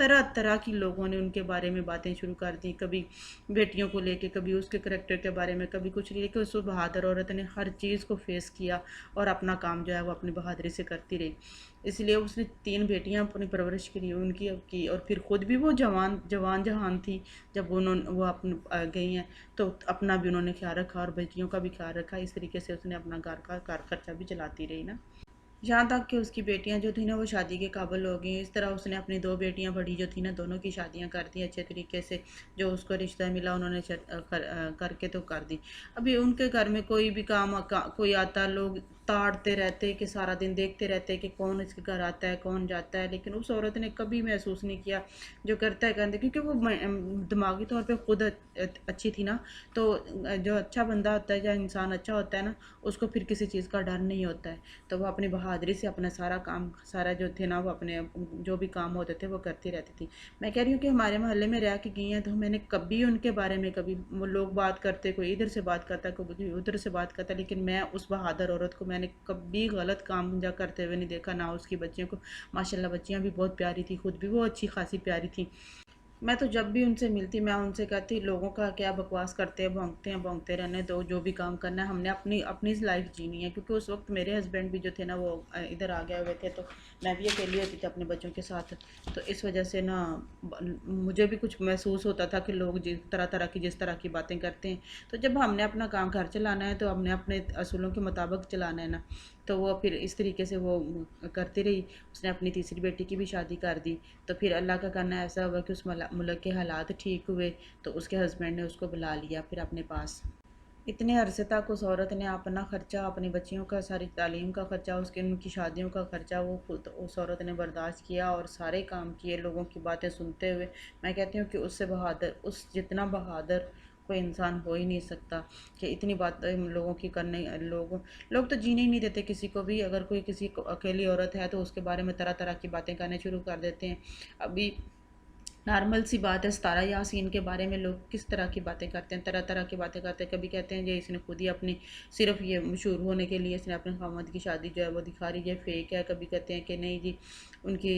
طرح طرح کی لوگوں نے ان کے بارے میں باتیں شروع کر دی، کبھی بیٹیوں کو لے کے، کبھی اس کے کریکٹر کے بارے میں، کبھی کچھ لے کے۔ اس بہادر عورت نے ہر چیز کو فیس کیا اور اپنا کام جو ہے وہ اپنی بہادری سے کرتی رہی۔ اس لیے اس نے 3 بیٹیاں اپنی پرورش کے لیے ان کی، اور پھر خود بھی وہ جوان جہان تھی جب وہ اپنے گئی ہیں، تو اپنا بھی انہوں نے خیال رکھا اور بیٹیوں کا بھی خیال رکھا۔ اس طریقے سے اس نے اپنا گھر خرچہ بھی چلاتی رہی نا، یہاں تک کہ اس کی بیٹیاں جو تھیں نا وہ شادی کے قابل ہو گئیں۔ اس طرح اس نے اپنی 2 بیٹیاں بڑی جو تھیں نا، دونوں کی شادیاں کر دی اچھے طریقے سے، جو اس کو رشتہ ملا انہوں نے کر کے تو کر دی۔ ابھی ان کے گھر میں کوئی بھی کام کوئی آتا، لوگ تاڑتے رہتے کہ سارا دن دیکھتے رہتے کہ کون اس کے گھر آتا ہے کون جاتا ہے، لیکن اس عورت نے کبھی محسوس نہیں کیا جو کرتا ہے کرتے، کیونکہ وہ دماغی طور پہ خود اچھی تھی نا۔ تو جو اچھا بندہ ہوتا ہے یا انسان اچھا ہوتا ہے نا، اس کو پھر کسی چیز کا ڈر نہیں ہوتا ہے، تو وہ اپنی بہادری سے اپنا سارا کام، سارا جو تھے نا وہ اپنے جو بھی کام ہوتے تھے وہ کرتی رہتی تھی۔ میں کہہ رہی ہوں کہ ہمارے محلے میں رہ کے گئی ہیں، تو میں نے کبھی ان کے بارے میں، کبھی وہ لوگ بات کرتے، کوئی ادھر سے بات کرتا کوئی ادھر سے بات کرتا، لیکن میں اس بہادر عورت کو میں نے کبھی غلط کام جا کرتے ہوئے نہیں دیکھا، نہ اس کی بچیوں کو۔ ماشاءاللہ بچیاں بھی بہت پیاری تھی، خود بھی وہ اچھی خاصی پیاری تھی۔ میں تو جب بھی ان سے ملتی میں ان سے کہتی لوگوں کا کیا بکواس کرتے ہیں، بھونکتے رہنے دو، جو بھی کام کرنا ہے ہم نے اپنی لائف جینی ہے، کیونکہ اس وقت میرے ہسبینڈ بھی جو تھے نا وہ ادھر آ گئے ہوئے تھے، تو میں بھی اکیلی ہوتی تھی اپنے بچوں کے ساتھ، تو اس وجہ سے نا مجھے بھی کچھ محسوس ہوتا تھا کہ لوگ جس طرح کی باتیں کرتے ہیں، تو جب ہم نے اپنا کام گھر چلانا ہے تو ہم نے اپنے اصولوں کے مطابق چلانا ہے نا، تو وہ پھر اس طریقے سے وہ کرتی رہی۔ اس نے اپنی تیسری بیٹی کی بھی شادی کر دی، تو پھر اللہ کا کرنا ایسا ہوا کہ اس ملک کے حالات ٹھیک ہوئے، تو اس کے ہسبینڈ نے اس کو بلا لیا پھر اپنے پاس۔ اتنے عرصے تک اس عورت نے اپنا خرچہ، اپنی بچیوں کا، ساری تعلیم کا خرچہ، ان کی شادیوں کا خرچہ، وہ خود اس عورت نے برداشت کیا اور سارے کام کیے لوگوں کی باتیں سنتے ہوئے۔ میں کہتی ہوں کہ اس جتنا بہادر کوئی انسان ہو ہی نہیں سکتا کہ اتنی باتیں لوگوں کی کرنے، لوگ تو جینے ہی نہیں دیتے کسی کو بھی۔ اگر کوئی کسی کو اکیلی عورت ہے تو اس کے بارے میں طرح طرح کی باتیں کرنے شروع کر دیتے ہیں۔ ابھی نارمل سی بات ہے، ستارہ یاسین کے بارے میں لوگ کس طرح کی باتیں کرتے ہیں، طرح طرح کی باتیں کرتے ہیں۔ کبھی کہتے ہیں جی اس نے خود ہی اپنی، صرف یہ مشہور ہونے کے لیے اس نے اپنے خامد کی شادی جو ہے وہ دکھا رہی ہے، فیک ہے۔ کبھی کہتے ہیں کہ نہیں جی ان کی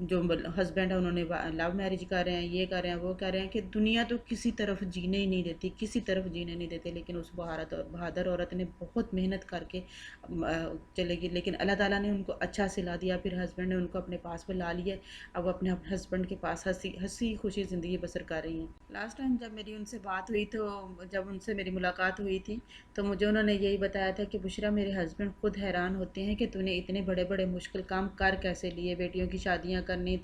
جو ہسبینڈ ہے انہوں نے لو میرج کر رہے ہیں، یہ کر رہے ہیں وہ کر رہے ہیں، کہ دنیا تو کسی طرف جینے ہی نہیں دیتی، کسی طرف جینے نہیں دیتے، لیکن اس بہادر عورت نے بہت محنت کر کے چلے گی، لیکن اللہ تعالیٰ نے ان کو اچھا سلا دیا، پھر ہسبینڈ نے ان کو اپنے پاس بلا لیا، اب وہ اپنے ہسبینڈ کے پاس ہنسی خوشی زندگی بسر کر رہی ہیں۔ لاسٹ ٹائم جب میری ان سے بات ہوئی، تو جب ان سے میری ملاقات ہوئی تھی تو مجھے انہوں نے یہی بتایا تھا کہ بشریٰ میرے ہسبینڈ خود حیران ہوتے ہیں کہ تو نے اتنے بڑے بڑے مشکل کام کر کیسے لیے، بیٹیوں کی شادیاں کرنی،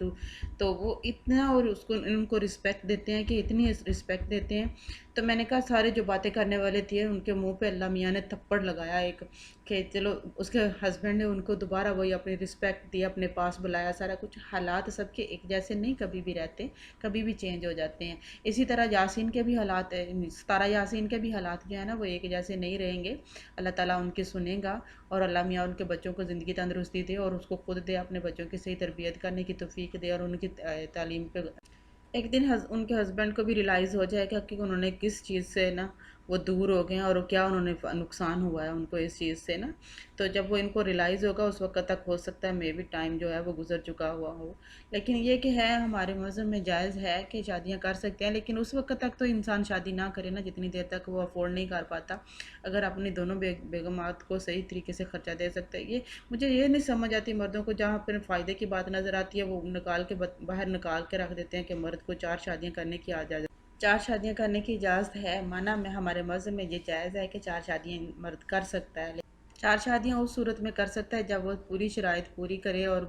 تو وہ اتنا، اور ان کو رسپیکٹ دیتے ہیں کہ اتنی رسپیکٹ دیتے ہیں۔ تو میں نے کہا سارے جو باتیں کرنے والے تھے ان کے منہ پہ اللہ میاں نے تھپڑ لگایا ایک، کہ چلو اس کے ہسبینڈ نے ان کو دوبارہ وہی اپنی رسپیکٹ دی، اپنے پاس بلایا، سارا کچھ۔ حالات سب کے ایک جیسے نہیں کبھی بھی رہتے، کبھی بھی چینج ہو جاتے ہیں۔ اسی طرح یاسین کے بھی حالات، ستارہ یاسین کے بھی حالات جو ہے نا وہ ایک جیسے نہیں رہیں گے۔ اللہ تعالیٰ ان کے سنے گا، اور اللہ میاں ان کے بچوں کو زندگی تندرستی دے، اور اس کو خود دے اپنے بچوں کی صحیح تربیت کرنے کی توفیق دے، اور ان کی تعلیم پہ ایک دن ان کے ہسبینڈ کو بھی ریلائز ہو جائے گا کہ انہوں نے کس چیز سے نا وہ دور ہو گئے ہیں، اور کیا انہوں نے نقصان ہوا ہے ان کو اس چیز سے نا۔ تو جب وہ ان کو ریلائز ہوگا اس وقت تک ہو سکتا ہے مے بھی ٹائم جو ہے وہ گزر چکا ہوا ہو، لیکن یہ کہ ہے ہمارے مذہب میں جائز ہے کہ شادیاں کر سکتے ہیں، لیکن اس وقت تک تو انسان شادی نہ کرے نا جتنی دیر تک وہ افورڈ نہیں کر پاتا۔ اگر اپنی دونوں بیگمات کو صحیح طریقے سے خرچہ دے سکتا ہے، یہ مجھے یہ نہیں سمجھ آتی مردوں کو، جہاں پر فائدے کی بات نظر آتی ہے وہ باہر نکال کے رکھ دیتے ہیں کہ مرد کو 4 شادیاں کرنے کی اجازت، 4 شادیاں کرنے کی اجازت ہے، مانا میں ہمارے مذہب میں یہ جائز ہے کہ 4 شادیاں مرد کر سکتا ہے، 4 شادیاں اس صورت میں کر سکتا ہے جب وہ پوری شرائط پوری کرے اور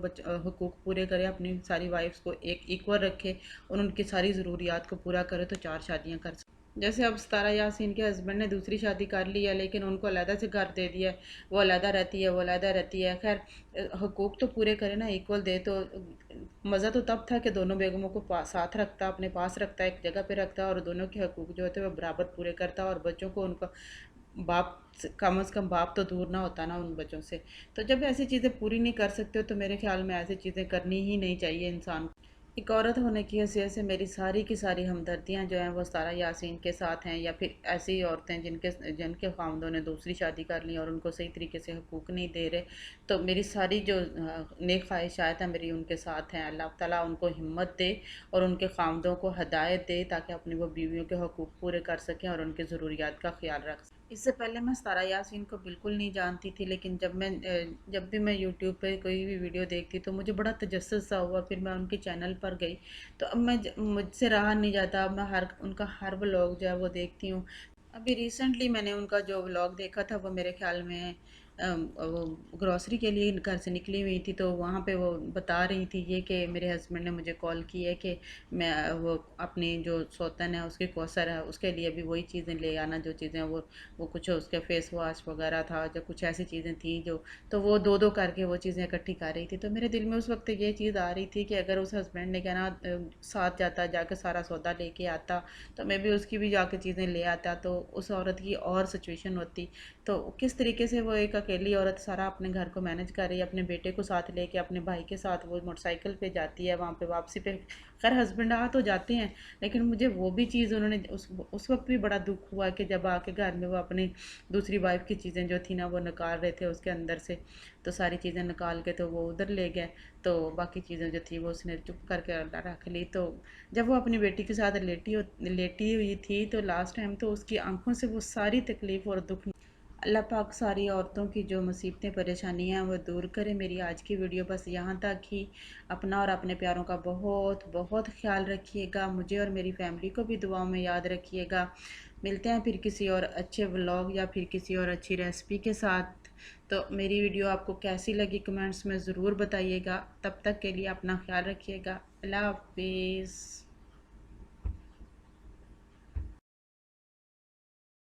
حقوق پورے کرے، اپنی ساری وائفز کو ایک ایکول رکھے اور ان کی ساری ضروریات کو پورا کرے، تو 4 شادیاں کر سکتا ہے۔ جیسے اب ستارہ یاسین کے ہسبینڈ نے دوسری شادی کر لی ہے، لیکن ان کو علیحدہ سے گھر دے دیا ہے، وہ علیحدہ رہتی ہے، خیر حقوق تو پورے کرے نا، ایکول دے، تو مزہ تو تب تھا کہ دونوں بیگموں کو ساتھ رکھتا، اپنے پاس رکھتا، ایک جگہ پہ رکھتا، اور دونوں کے حقوق جو ہوتے وہ برابر پورے کرتا، اور بچوں کو ان کا باپ، کم از کم باپ تو دور نہ ہوتا نا ان بچوں سے۔ تو جب ایسی چیزیں پوری نہیں کر سکتے تو میرے خیال میں ایسی چیزیں کرنی ہی نہیں چاہیے انسان کو۔ ایک عورت ہونے کی حیثیت سے میری ساری کی ساری ہمدردیاں جو ہیں وہ سارہ یاسین کے ساتھ ہیں، یا پھر ایسی عورتیں جن کے خاوندوں نے دوسری شادی کر لی اور ان کو صحیح طریقے سے حقوق نہیں دے رہے، تو میری ساری جو نیک خواہشات ہیں میری ان کے ساتھ ہیں۔ اللہ تعالیٰ ان کو ہمت دے اور ان کے خاوندوں کو ہدایت دے تاکہ اپنی وہ بیویوں کے حقوق پورے کر سکیں اور ان کے ضروریات کا خیال رکھ سکیں۔ اس سے پہلے میں ستارہ یاسین کو بالکل نہیں جانتی تھی، لیکن جب بھی میں یوٹیوب پہ کوئی بھی ویڈیو دیکھتی تو مجھے بڑا تجسس سا ہوا، پھر میں ان کے چینل پر گئی تو اب مجھ سے رہا نہیں جاتا، اب میں ان کا ہر ولاگ جو ہے وہ دیکھتی ہوں۔ ابھی ریسنٹلی میں نے ان کا جو ولاگ دیکھا تھا وہ میرے خیال میں وہ گروسری کے لیے گھر سے نکلی ہوئی تھی، تو وہاں پہ وہ بتا رہی تھی یہ کہ میرے ہسبینڈ نے مجھے کال کی ہے کہ میں وہ اپنی جو سوتن ہے اس کی کوثر ہے اس کے لیے بھی وہی چیزیں لے آنا، جو چیزیں وہ کچھ اس کے فیس واش وغیرہ تھا، جو کچھ ایسی چیزیں تھیں جو، تو وہ دو دو کر کے وہ چیزیں اکٹھی کر رہی تھی۔ تو میرے دل میں اس وقت یہ چیز آ رہی تھی کہ اگر اس ہسبینڈ نے کہنا ساتھ جاتا جا کے سارا سودا لے کے آتا تو میں بھی اس کی بھی جا کے چیزیں لے آتا، تو اس عورت کی اور سچویشن ہوتی۔ تو کس طریقے سے وہ ایک اکیلی عورت سارا اپنے گھر کو مینج کر رہی ہے، اپنے بیٹے کو ساتھ لے کے، اپنے بھائی کے ساتھ وہ موٹر سائیکل پہ جاتی ہے، وہاں پہ واپسی پہ خیر ہسبینڈ آ تو جاتے ہیں، لیکن مجھے وہ بھی چیز انہوں نے اس وقت بھی بڑا دکھ ہوا کہ جب آ کے گھر میں وہ اپنی دوسری وائف کی چیزیں جو تھی نا وہ نکال رہے تھے اس کے اندر سے، تو ساری چیزیں نکال کے تو وہ ادھر لے گئے، تو باقی چیزیں جو تھی وہ اس نے چپ کر کے رکھ لی۔ تو جب وہ اپنی بیٹی کے ساتھ لیٹی ہوئی تھی تو لاسٹ ٹائم تو اس کی آنکھوں سے وہ ساری تکلیف اور دکھ، اللہ پاک ساری عورتوں کی جو مصیبتیں پریشانیاں ہیں وہ دور کرے۔ میری آج کی ویڈیو بس یہاں تک ہی۔ اپنا اور اپنے پیاروں کا بہت بہت خیال رکھیے گا، مجھے اور میری فیملی کو بھی دعاؤں میں یاد رکھیے گا۔ ملتے ہیں پھر کسی اور اچھے ولاگ یا پھر کسی اور اچھی ریسپی کے ساتھ۔ تو میری ویڈیو آپ کو کیسی لگی کمنٹس میں ضرور بتائیے گا۔ تب تک کے لیے اپنا خیال رکھیے گا۔ اللہ حافظ۔